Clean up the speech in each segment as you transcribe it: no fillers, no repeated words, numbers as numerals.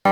Good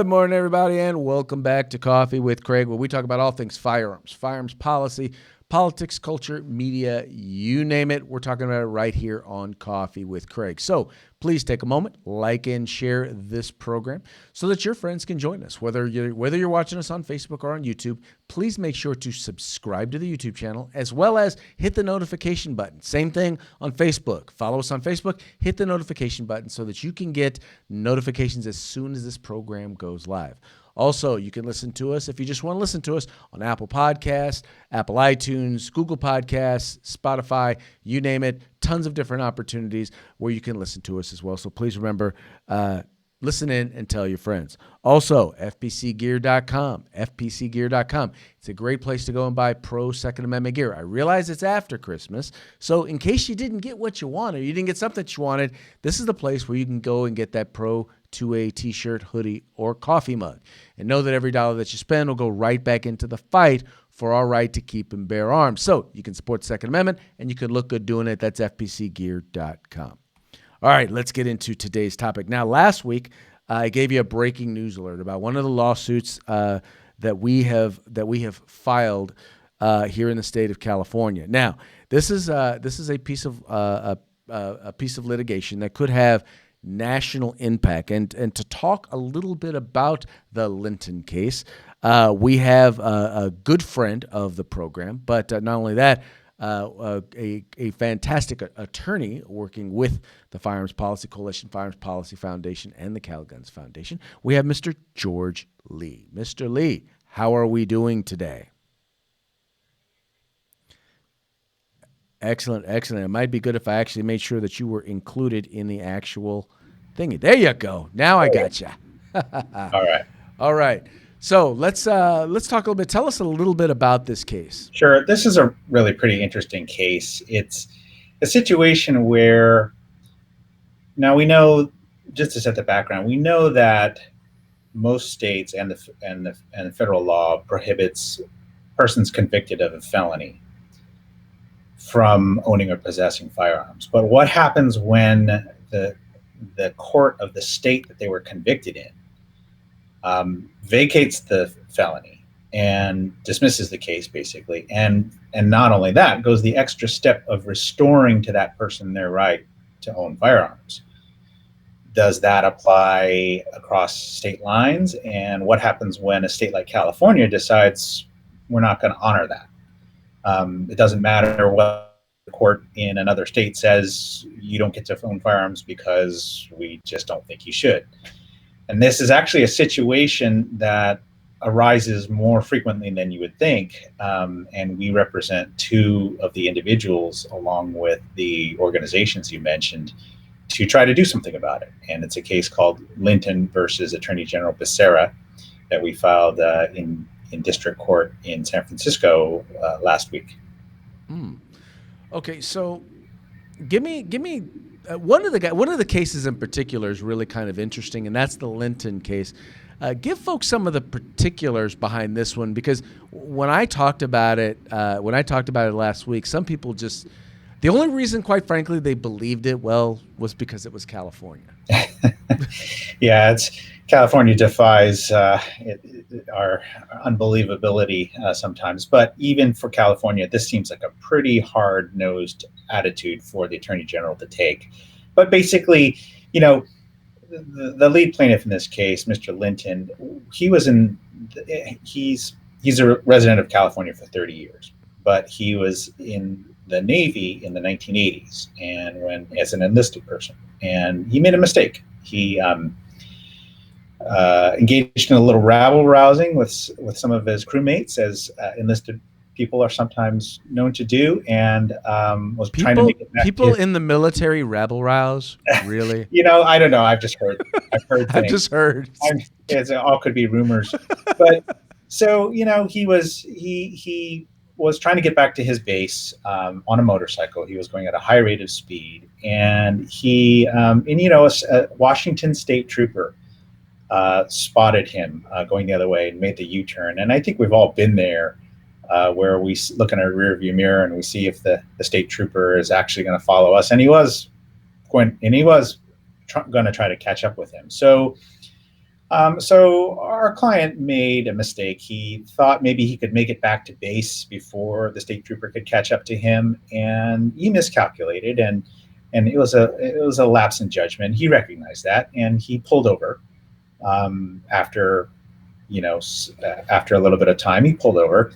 morning, everybody, and welcome back to Coffee with Craig, where we talk about all things firearms policy, politics, culture, media, you name it. We're talking about it right here on Coffee with Craig. So please take a moment, like and share this program so that your friends can join us. Whether you're watching us on Facebook or on YouTube, please make sure to subscribe to the YouTube channel as well as hit the notification button. Same thing on Facebook. Follow us on Facebook, hit the notification button so that you can get notifications as soon as this program goes live. Also, you can listen to us if you just want to listen to us on Apple Podcasts, Apple iTunes, Google Podcasts, Spotify, you name it. Tons of different opportunities where you can listen to us as well. So please remember, listen in and tell your friends. Also, fpcgear.com, fpcgear.com. It's a great place to go and buy pro Second Amendment gear. I realize it's after Christmas, so in case you didn't get what you wanted, or you didn't get something that you wanted, this is the place where you can go and get that pro 2A t-shirt, hoodie, or coffee mug. And know that every dollar that you spend will go right back into the fight for our right to keep and bear arms. So you can support the Second Amendment, and you can look good doing it. That's fpcgear.com. All right, let's get into today's topic. Now, last week, I gave you a breaking news alert about one of the lawsuits that we have filed here in the state of California. Now, this is a piece of litigation that could have national impact. And to talk a little bit about the Linton case, we have a good friend of the program, but not only that, a fantastic attorney working with the Firearms Policy Coalition, Firearms Policy Foundation, and the Cal Guns Foundation. We have Mr. George Lee. Mr. Lee, how are we doing today? Excellent. It might be good if I actually made sure that you were included in the actual thingy. There you go. Now I got you. All right. So let's talk a little bit. Tell us a little bit about this case. Sure. This is a really pretty interesting case. It's a situation where now we know, just to set the background, we know that most states and the federal law prohibits persons convicted of a felony from owning or possessing firearms. But what happens when the court of the state that they were convicted in vacates the felony and dismisses the case, basically, and not only that, goes the extra step of restoring to that person their right to own firearms? Does that apply across state lines? And what happens when a state like California decides we're not going to honor that? It doesn't matter what the court in another state says, you don't get to own firearms because we just don't think you should. And this is actually a situation that arises more frequently than you would think. And we represent two of the individuals, along with the organizations you mentioned, to try to do something about it. And it's a case called Linton versus Attorney General Becerra that we filed in district court in San Francisco last week. Okay, so give me one of the cases in particular is really kind of interesting, and that's the Linton case. Give folks some of the particulars behind this one, because when I talked about it last week, some people just, the only reason, quite frankly, they believed it was because it was California. Yeah, California defies our unbelievability sometimes. But even for California, this seems like a pretty hard-nosed attitude for the Attorney General to take. But basically, the lead plaintiff in this case, Mr. Linton, he's a resident of California for 30 years, but he was in the Navy in the 1980s and as an enlisted person, and he made a mistake. He engaged in a little rabble rousing with some of his crewmates, as enlisted people are sometimes known to do, and was trying to make it back. People in the military rabble rouse, really? I don't know. I've heard things. I've just heard. It all could be rumors, but so he was trying to get back to his base on a motorcycle. He was going at a high rate of speed, and a Washington State trooper spotted him going the other way and made the U-turn. And I think we've all been there where we look in our rearview mirror and we see if the state trooper is actually going to follow us, and he was going to try to catch up with him. So our client made a mistake. He thought maybe he could make it back to base before the state trooper could catch up to him, and he miscalculated, and it was a lapse in judgment. He recognized that, and he pulled over after a little bit of time. He pulled over,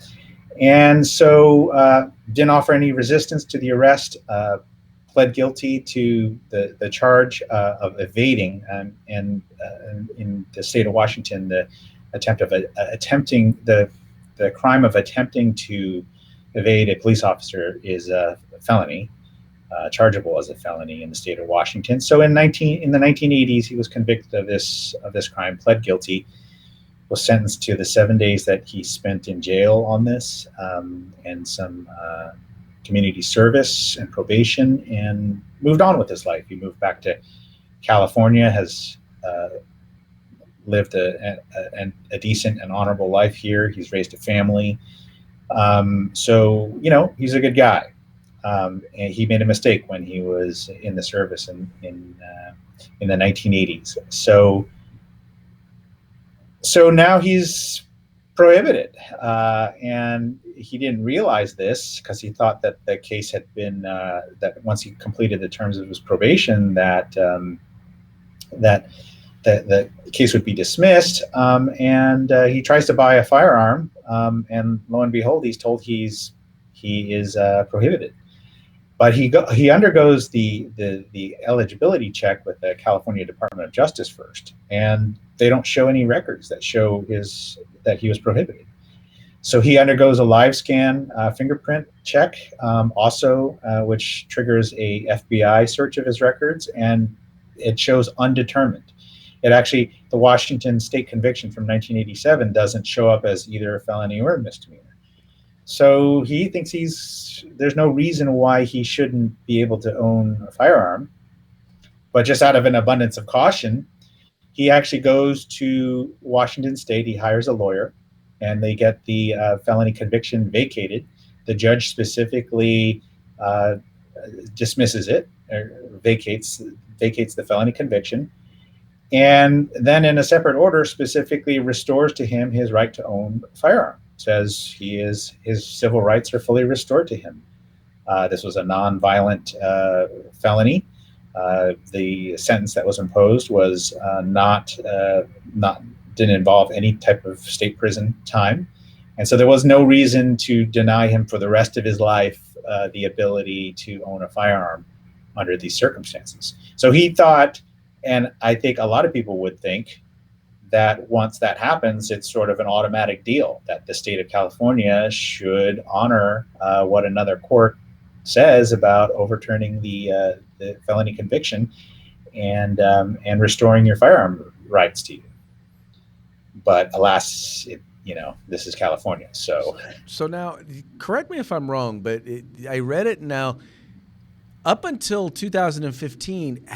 and so didn't offer any resistance to the arrest. Pled guilty to the charge of evading, and in the state of Washington, the crime of attempting to evade a police officer is a felony, chargeable as a felony in the state of Washington. So in the 1980s, he was convicted of this crime, pled guilty, was sentenced to the 7 days that he spent in jail on this, and some community service and probation, and moved on with his life. He moved back to California, has lived a decent and honorable life here. He's raised a family. So, he's a good guy. And he made a mistake when he was in the service in the 1980s. So now he's prohibited, and he didn't realize this because he thought that the case had been that once he completed the terms of his probation, that the case would be dismissed, and he tries to buy a firearm, and lo and behold, he's told he is prohibited. But he undergoes the eligibility check with the California Department of Justice first, and they don't show any records that show that he was prohibited. So he undergoes a live scan fingerprint check, which triggers a FBI search of his records, and it shows undetermined. The Washington state conviction from 1987 doesn't show up as either a felony or a misdemeanor. So he thinks there's no reason why he shouldn't be able to own a firearm. But just out of an abundance of caution, he actually goes to Washington State. He hires a lawyer, and they get the felony conviction vacated. The judge specifically dismisses it, or vacates the felony conviction, and then in a separate order specifically restores to him his right to own a firearm. Says his civil rights are fully restored to him. This was a non-violent felony. The sentence that was imposed was didn't involve any type of state prison time, and so there was no reason to deny him for the rest of his life the ability to own a firearm under these circumstances. So he thought, and I think a lot of people would think, that once that happens, it's sort of an automatic deal that the state of California should honor what another court says about overturning the felony conviction and restoring your firearm rights to you. But alas, this is California. So now, correct me if I'm wrong, but I read it now. Up until 2015,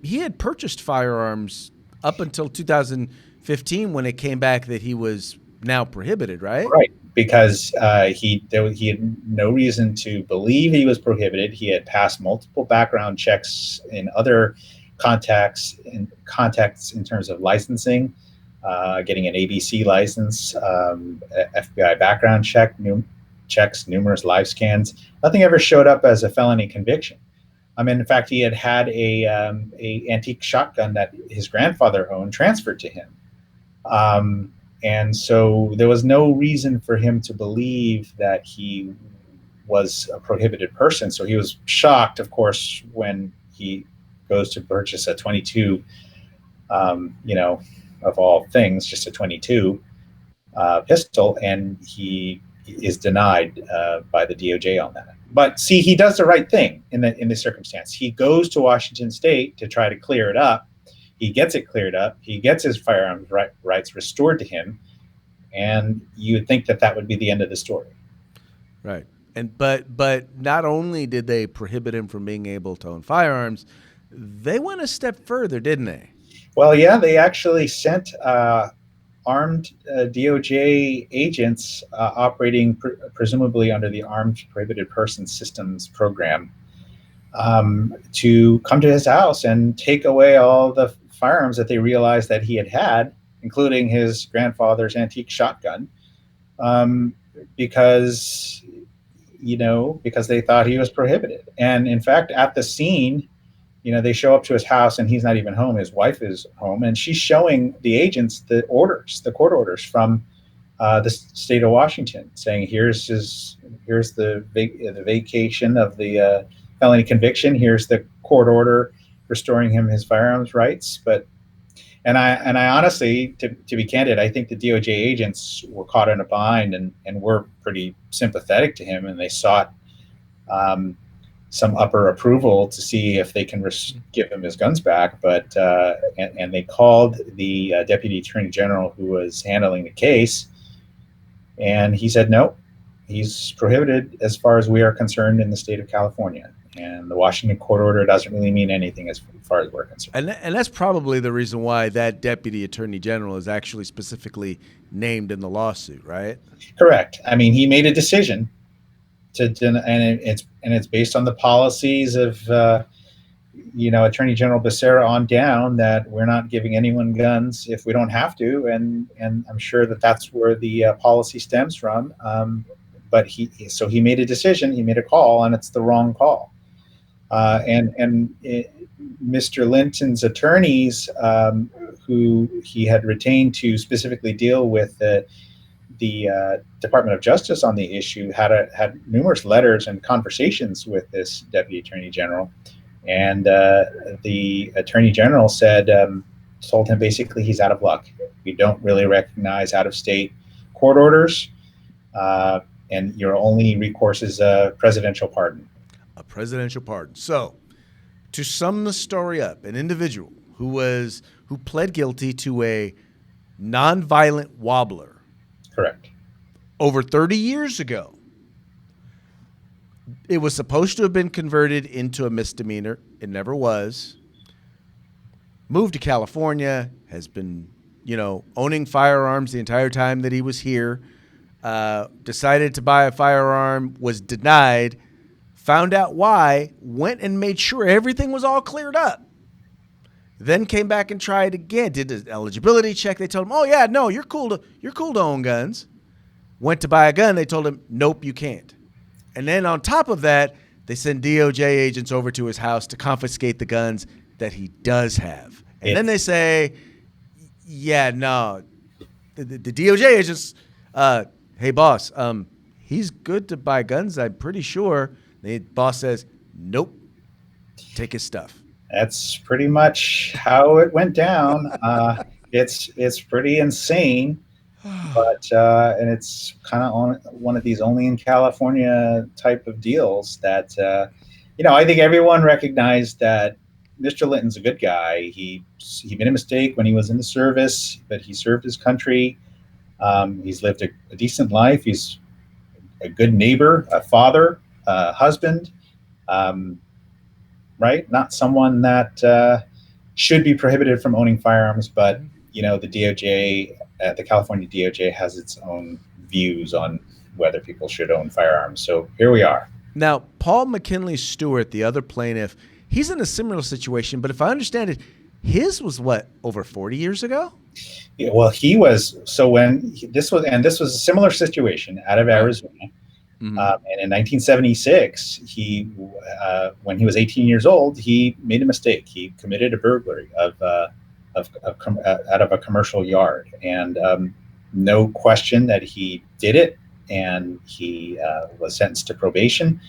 he had purchased firearms up until 2015 when it came back that he was now prohibited, right? Right, because he had no reason to believe he was prohibited. He had passed multiple background checks in other contexts in terms of licensing, getting an ABC license, FBI background checks, numerous live scans. Nothing ever showed up as a felony conviction. In fact, he had a antique shotgun that his grandfather owned transferred to him. And so there was no reason for him to believe that he was a prohibited person. So he was shocked, of course, when he goes to purchase a 22, of all things, just a 22 pistol, and he is denied by the DOJ on that. But see, he does the right thing in this circumstance. He goes to Washington State to try to clear it up. He gets it cleared up. He gets his firearms rights restored to him, and you would think that would be the end of the story. Right. But not only did they prohibit him from being able to own firearms, they went a step further, didn't they? Well, yeah, they actually sent armed DOJ agents operating presumably under the Armed Prohibited Persons Systems program to come to his house and take away all the firearms that they realized that he had, including his grandfather's antique shotgun, because they thought he was prohibited. And in fact, at the scene, they show up to his house and he's not even home. His wife is home, and she's showing the agents the court orders from the state of Washington, saying here's the vacation of the felony conviction. Here's the court order restoring him his firearms rights. And I honestly, to be candid, I think the DOJ agents were caught in a bind and were pretty sympathetic to him, and they sought some upper approval to see if they can give him his guns back. But and they called the Deputy Attorney General who was handling the case, and he said no, he's prohibited as far as we are concerned in the state of California. And the Washington court order doesn't really mean anything as far as we're concerned. And that's probably the reason why that Deputy Attorney General is actually specifically named in the lawsuit, right? Correct. I mean, he made a decision and it's based on the policies of Attorney General Becerra on down, that we're not giving anyone guns if we don't have to, and I'm sure that's where the policy stems from. But he made a decision, he made a call, and it's the wrong call. Mr. Linton's attorneys, who he had retained to specifically deal with the Department of Justice on the issue, had numerous letters and conversations with this Deputy Attorney General, and the Attorney General told him basically he's out of luck. We don't really recognize out-of-state court orders, and your only recourse is a presidential pardon. A presidential pardon. So, to sum the story up, an individual who pled guilty to a nonviolent wobbler. Correct. Over 30 years ago. It was supposed to have been converted into a misdemeanor. It never was. Moved to California, has been, owning firearms the entire time that he was here. Decided to buy a firearm, was denied, found out why, went and made sure everything was all cleared up. Then came back and tried again, did an eligibility check. They told him, oh, yeah, no, you're cool to own guns. Went to buy a gun. They told him, nope, you can't. And then on top of that, they send DOJ agents over to his house to confiscate the guns that he does have. And then they say, yeah, no, the DOJ agents, hey, boss, he's good to buy guns, I'm pretty sure. The boss says, nope, take his stuff. That's pretty much how it went down. It's pretty insane, but and it's kind of on one of these only in California type of deals that I think everyone recognized that Mr. Linton's a good guy. He made a mistake when he was in the service, but he served his country. He's lived a decent life. He's a good neighbor, a father, a husband. Right? Not someone that should be prohibited from owning firearms, but the DOJ, the California DOJ, has its own views on whether people should own firearms. So here we are. Now, Paul Mckinley Stewart, the other plaintiff, he's in a similar situation, but if I understand it, his was over 40 years ago? Yeah, well, he was. So this was a similar situation out of Arizona. Mm-hmm. And in 1976, when he was 18 years old, he made a mistake. He committed a burglary out of a commercial yard, and no question that he did it. And he was sentenced to probation.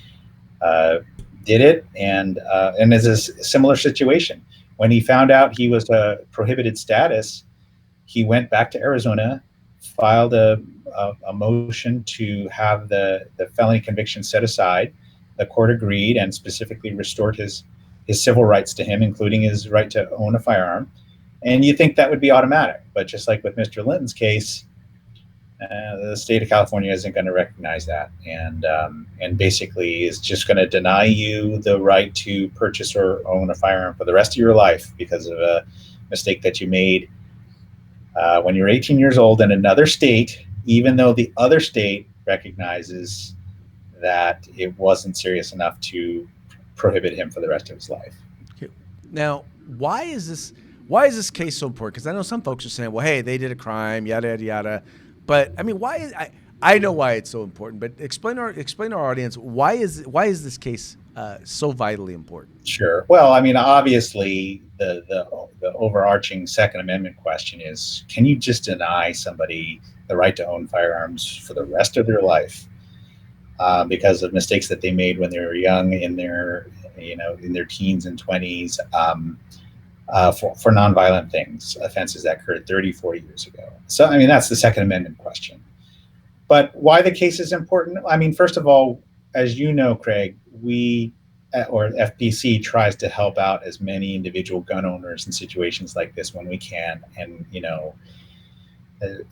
Did it, and it's a similar situation. When he found out he was a prohibited status, he went back to Arizona, filed a motion to have the felony conviction set aside. The court agreed and specifically restored his civil rights to him, including his right to own a firearm. And you think that would be automatic, but just like with Mr. Linton's case, the state of California isn't going to recognize that, and basically is just going to deny you the right to purchase or own a firearm for the rest of your life because of a mistake that you made When you're 18 years old in another state, even though the other state recognizes that it wasn't serious enough to prohibit him for the rest of his life. Now, why is this case so important? Because I know some folks are saying, well, hey, they did a crime, yada yada yada. But I mean, I know why it's so important, but explain to our audience why is this case so vitally important? Sure. Well, I mean, obviously, the overarching Second Amendment question is: can you just deny somebody the right to own firearms for the rest of their life because of mistakes that they made when they were young, in their teens and 20s, for nonviolent things, offenses that occurred 30, 40 years ago? So, I mean, that's the Second Amendment question. But why the case is important? I mean, first of all, as you know, Craig, FPC tries to help out as many individual gun owners in situations like this when we can. And,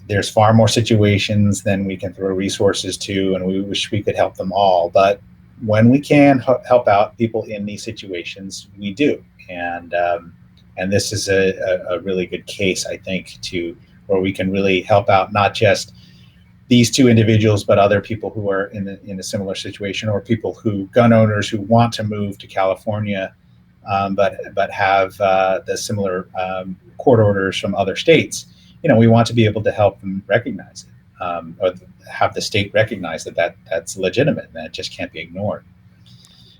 there's far more situations than we can throw resources to, and we wish we could help them all. But when we can help out people in these situations, we do. And this is a really good case, I think, where we can really help out not just these two individuals, but other people who are in a similar situation, or gun owners who want to move to California, but have the similar court orders from other states. We want to be able to help them recognize it, or have the state recognize that's legitimate and that just can't be ignored.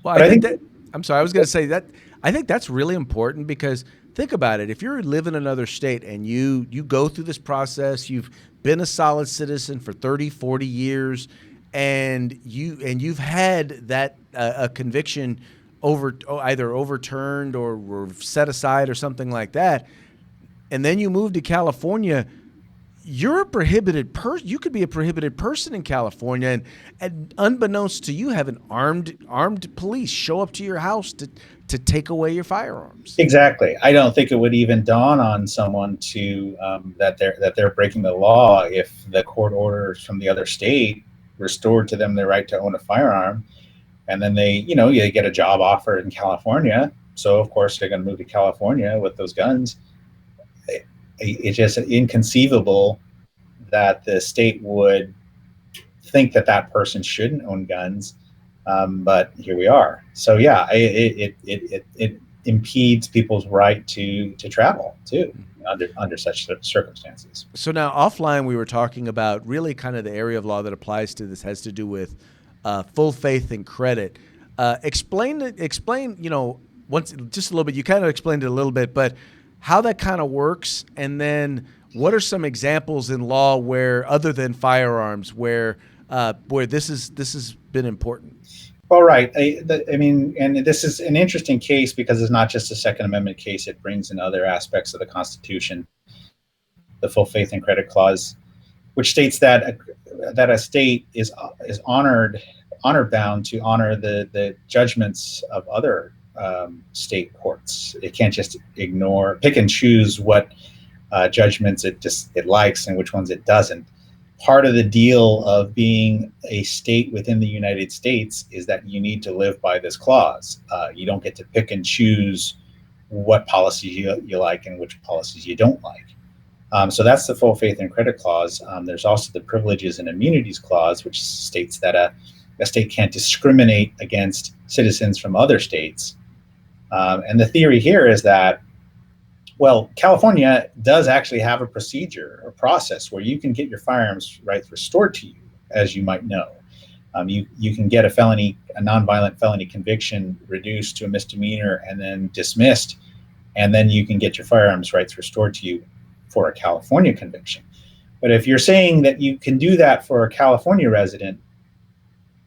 Well, I think I'm sorry, I was going to say that I think that's really important, because think about it. If you live in another state and you go through this process, you've been a solid citizen for 30, 40 years, and you've had that a conviction either overturned or set aside or something like that, and then you move to California, you're a prohibited person. You could be a prohibited person in California, and unbeknownst to you, have an armed police show up to your house to take away your firearms. Exactly. I don't think it would even dawn on someone that they're breaking the law if the court orders from the other state restored to them their right to own a firearm, and then they get a job offer in California. So of course they're going to move to California with those guns. It's just inconceivable that the state would think that person shouldn't own guns, but here we are. So yeah, it impedes people's right to travel too under such circumstances. So now offline, we were talking about really kind of the area of law that applies to this has to do with full faith and credit. Explain once just a little bit. You kind of explained it a little bit, but how that kind of works, and then what are some examples in law where, other than firearms, where this has been important? Well, right. I mean, and this is an interesting case because it's not just a Second Amendment case. It brings in other aspects of the Constitution, the full faith and credit clause, which states that a state is honor bound to honor the judgments of other state courts. It can't just pick and choose what judgments it likes and which ones it doesn't. Part of the deal of being a state within the United States is that you need to live by this clause. You don't get to pick and choose what policies you like and which policies you don't like. So that's the full faith and credit clause. There's also the privileges and immunities clause, which states that a state can't discriminate against citizens from other states. And the theory here is that, well, California does actually have a procedure or process where you can get your firearms rights restored to you, as you might know. You can get a nonviolent felony conviction reduced to a misdemeanor and then dismissed, and then you can get your firearms rights restored to you for a California conviction. But if you're saying that you can do that for a California resident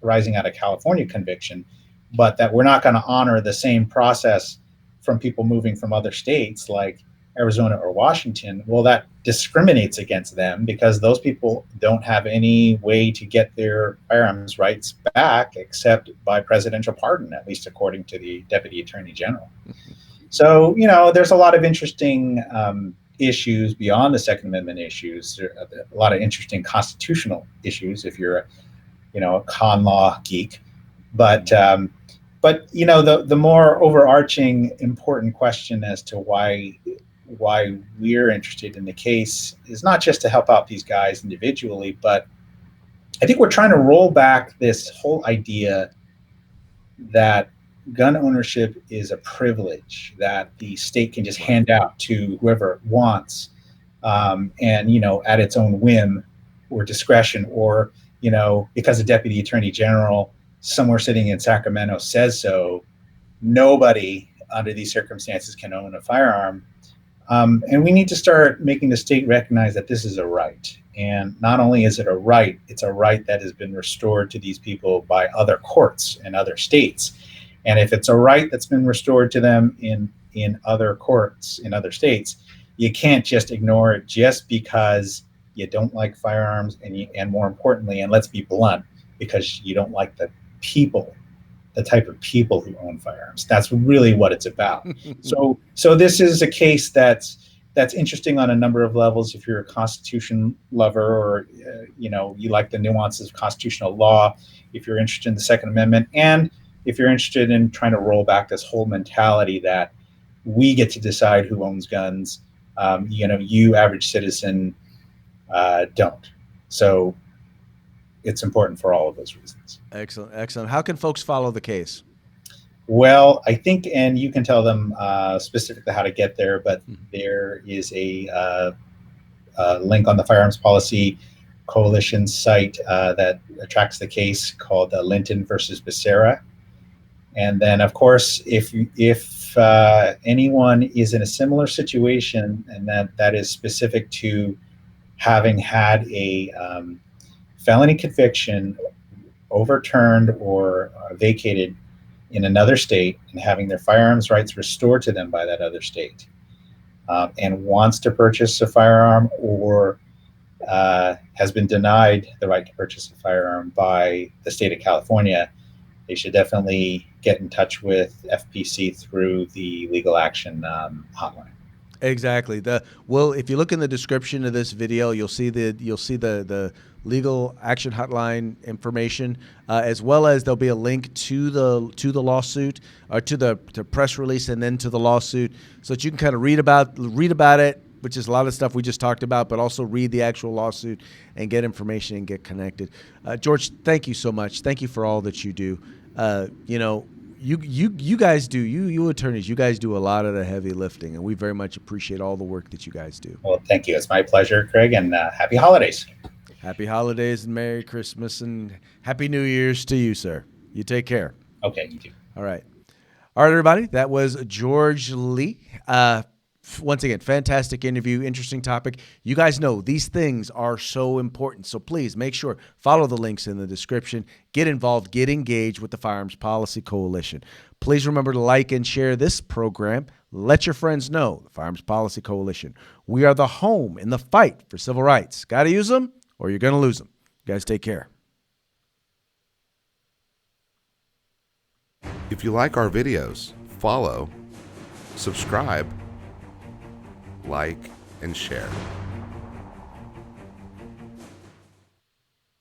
arising out of California conviction, but that we're not going to honor the same process from people moving from other states like Arizona or Washington, well, that discriminates against them because those people don't have any way to get their firearms rights back except by presidential pardon, at least according to the Deputy Attorney General. So, there's a lot of interesting issues beyond the Second Amendment issues. There are a lot of interesting constitutional issues if you're a con law geek. But the more overarching important question as to why why we're interested in the case is not just to help out these guys individually, but I think we're trying to roll back this whole idea that gun ownership is a privilege that the state can just hand out to whoever it wants, and at its own whim or discretion, or because a deputy attorney general somewhere sitting in Sacramento says so, nobody under these circumstances can own a firearm. And we need to start making the state recognize that this is a right. And not only is it a right, it's a right that has been restored to these people by other courts and other states. And if it's a right that's been restored to them in other courts in other states, you can't just ignore it just because you don't like firearms, and more importantly, and let's be blunt, because you don't like the type of people who own firearms. That's really what it's about. So this is a case that's interesting on a number of levels. If you're a Constitution lover, or you like the nuances of constitutional law, if you're interested in the Second Amendment, and if you're interested in trying to roll back this whole mentality that we get to decide who owns guns, you average citizen don't. So it's important for all of those reasons. Excellent. How can folks follow the case? Well, I think, and you can tell them specifically how to get there, but there is a link on the Firearms Policy Coalition site that tracks the case called Linton versus Becerra. And then, of course, if anyone is in a similar situation, and that is specific to having had a felony conviction overturned or vacated in another state, and having their firearms rights restored to them by that other state, and wants to purchase a firearm, or has been denied the right to purchase a firearm by the state of California, they should definitely get in touch with FPC through the legal action hotline. Exactly. If you look in the description of this video, you'll see the legal action hotline information, as well as there'll be a link to the lawsuit, or to the press release, and then to the lawsuit, so that you can kind of read about it, which is a lot of stuff we just talked about, but also read the actual lawsuit and get information and get connected. George, thank you so much. Thank you for all that you do. You guys do, you attorneys, you guys do a lot of the heavy lifting, and we very much appreciate all the work that you guys do. Well, thank you. It's my pleasure, Craig, and happy holidays. Happy holidays and Merry Christmas and Happy New Year's to you, sir. You take care. Okay, you too. All right, everybody. That was George Lee. Once again, fantastic interview, interesting topic. You guys know these things are so important, so please make sure, follow the links in the description, get involved, get engaged with the Firearms Policy Coalition. Please remember to like and share this program. Let your friends know the Firearms Policy Coalition. We are the home in the fight for civil rights. Got to use them, or you're going to lose them. You guys take care. If you like our videos, follow, subscribe, like, and share.